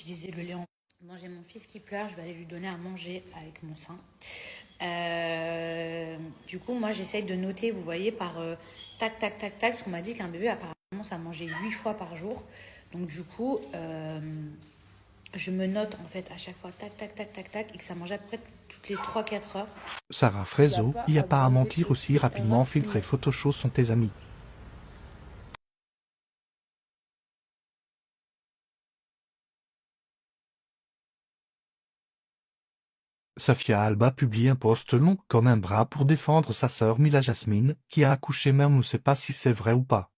utiliser le lait en... Bon, j'ai mon fils qui pleure, je vais aller lui donner à manger avec mon sein. Du coup, moi, j'essaye de noter, vous voyez, par tac, tac, tac, tac, parce qu'on m'a dit qu'un bébé, apparemment, ça mangeait 8 fois par jour. Donc, du coup, je me note, en fait, à chaque fois, tac, tac, tac, tac, tac, et que ça mange à peu près toutes les 3-4 heures. Sarah Frézo, il n'y a pas à mentir aussi rapidement, filtre et Photoshop sont tes amis. Safia Alba publie un post long comme un bras pour défendre sa sœur Mila Jasmine, qui a accouché mais on ne sait pas si c'est vrai ou pas.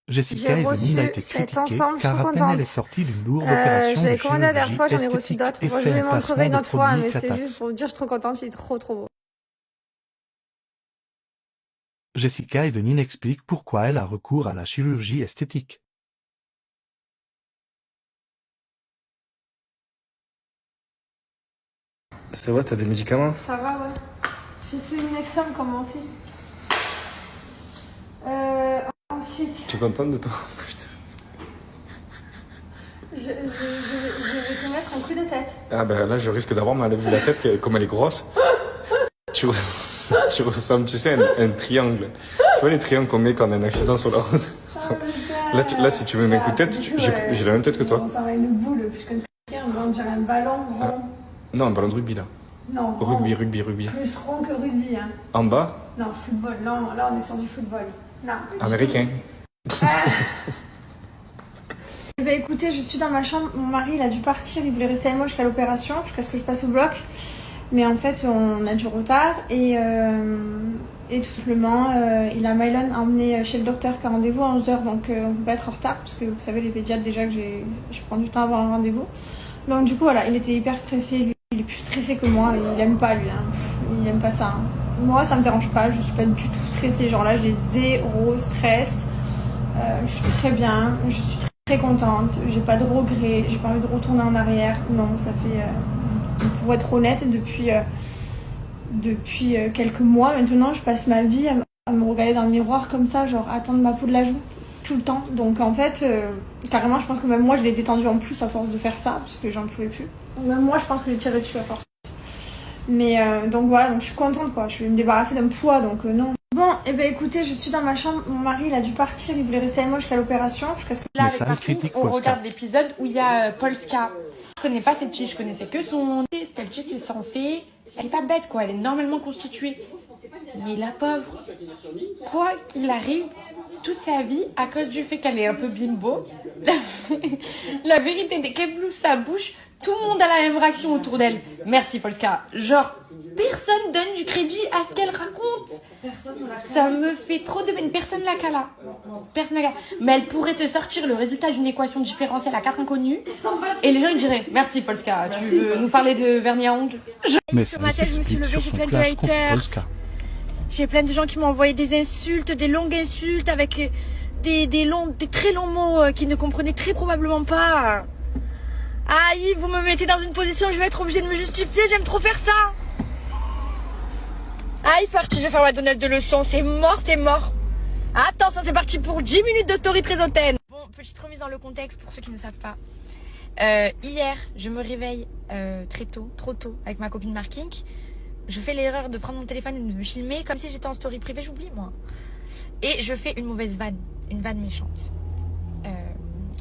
Jessica Evening a été critiquée car à peine elle est sortie d'une lourde opération de chirurgie esthétique et fait un placement de produits Clatax. Pour vous dire, je suis trop contente, il est trop beau. Jessica Evening explique pourquoi elle a recours à la chirurgie esthétique. Ça va, t'as des médicaments? Ça va, ouais. J'ai fait une Nexum comme mon fils. Ensuite, Tu es contente de toi? je vais te mettre un coup de tête. Ah ben là, je risque d'avoir mal vu la tête, comme elle est grosse. tu ressembles, tu sais, un triangle. Tu vois les triangles qu'on met quand on a un accident sur la route? Là, si tu me mets un coup de tête, j'ai la même tête que toi. On s'en va une boule, puisqu'un triangle, on dirait un ballon rond. Non, un ballon de rugby là. Non, rond. Rugby. Plus rond que rugby, hein. En bas? Non, football. Non, là, on est sur du football. Non. Américain. Eh ben, écoutez, je suis dans ma chambre. Mon mari, il a dû partir. Il voulait rester avec moi jusqu'à l'opération, jusqu'à ce que je passe au bloc. Mais en fait, on a du retard. Et tout simplement, il a Mylon emmené chez le docteur qui a rendez-vous à 11h. Donc, on peut pas être en retard. Parce que vous savez, les pédiatres, déjà, que je prends du temps à avoir un rendez-vous. Donc, du coup, voilà, il était hyper stressé. Lui, il est plus stressé que moi. Il aime pas, lui. Hein. Il aime pas ça. Hein. Moi, ça me dérange pas. Je suis pas du tout stressée. Genre là, j'ai zéro stress. Je suis très bien. Je suis très contente. J'ai pas de regrets. J'ai pas envie de retourner en arrière. Non, ça fait... pour être honnête, depuis quelques mois maintenant, je passe ma vie à me regarder dans le miroir comme ça, genre attendre ma peau de la joue tout le temps. Donc en fait, carrément, je pense que même moi, je l'ai détendu en plus à force de faire ça, parce que j'en pouvais plus. Même moi, je pense que j'ai tiré dessus à force. Mais donc voilà, donc je suis contente quoi. Je vais me débarrasser d'un poids, donc non. Bon, et ben écoutez, je suis dans ma chambre. Mon mari, il a dû partir. Il voulait rester avec moi jusqu'à l'opération, jusqu'à ce que Là, avec Martine, on regarde l'épisode où il y a Polska. Je connais pas cette fille, je connaissais que son... Cette fille, c'est censé... Elle est pas bête, quoi. Elle est normalement constituée. Mais la pauvre, quoi qu'il arrive, toute sa vie, à cause du fait qu'elle est un peu bimbo, la vérité, dès qu'elle bouge sa bouche, tout le monde a la même réaction autour d'elle. Merci, Polska. Genre, personne donne du crédit à ce qu'elle raconte. Ça me fait trop de peine. Personne la cala. Personne la cala. Mais elle pourrait te sortir le résultat d'une équation différentielle à 4 inconnus. Et les gens ils diraient merci Polska. Tu veux nous parler de vernis à ongles? Mais ça s'explique sur son clash contre Polska. J'ai plein de gens qui m'ont envoyé des insultes, des longues insultes avec des très longs mots qu'ils ne comprenaient très probablement pas. Aïe, vous me mettez dans une position où je vais être obligée de me justifier. J'aime trop faire ça. Aïe, c'est parti, je vais faire ma donut de leçon. C'est mort, c'est mort. Attention, c'est parti pour 10 minutes de story très hautaine. Bon, petite remise dans le contexte pour ceux qui ne savent pas. Hier, je me réveille très tôt, trop tôt, avec ma copine Markink. Je fais l'erreur de prendre mon téléphone et de me filmer comme si j'étais en story privée, j'oublie moi. Et je fais une mauvaise vanne, une vanne méchante.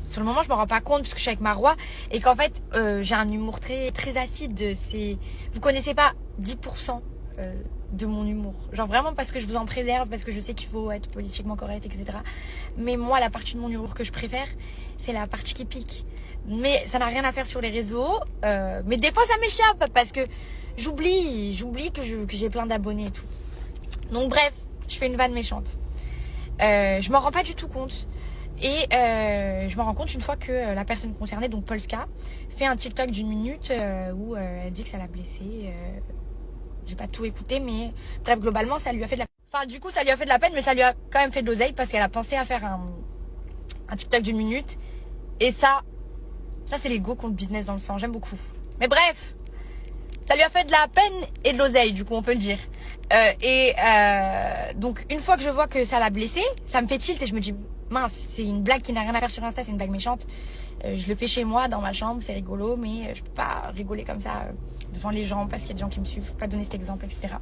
Sur le moment, je me rends pas compte parce que je suis avec ma roi et qu'en fait, j'ai un humour très, très acide. Vous connaissez pas 10% de mon humour. Genre vraiment parce que je vous en préserve, parce que je sais qu'il faut être politiquement correct, etc. Mais moi, la partie de mon humour que je préfère, c'est la partie qui pique. Mais ça n'a rien à faire sur les réseaux. Mais des fois, ça m'échappe parce que j'oublie que j'ai plein d'abonnés et tout. Donc bref, je fais une vanne méchante. Je m'en rends pas du tout compte. Et je me rends compte une fois que la personne concernée, donc Polska, fait un TikTok d'une minute où elle dit que ça l'a blessée. J'ai pas tout écouté, mais bref, globalement, ça lui a fait de la... Enfin, du coup, ça lui a fait de la peine, mais ça lui a quand même fait de l'oseille parce qu'elle a pensé à faire un TikTok d'une minute. Et ça c'est les go contre business dans le sang. J'aime beaucoup. Mais bref, ça lui a fait de la peine et de l'oseille, du coup, on peut le dire. Donc, une fois que je vois que ça l'a blessée, ça me fait tilt et je me dis, mince, c'est une blague qui n'a rien à faire sur Insta, c'est une blague méchante. Je le fais chez moi, dans ma chambre, c'est rigolo, mais je peux pas rigoler comme ça devant les gens parce qu'il y a des gens qui me suivent, pas donner cet exemple, etc.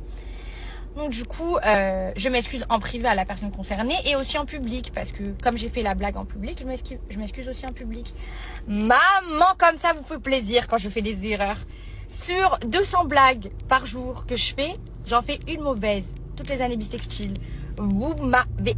Donc du coup, je m'excuse en privé à la personne concernée et aussi en public parce que comme j'ai fait la blague en public, je m'excuse aussi en public. Maman, comme ça vous fait plaisir quand je fais des erreurs. Sur 200 blagues par jour que je fais, j'en fais une mauvaise. Toutes les années bissextiles. Vous m'avez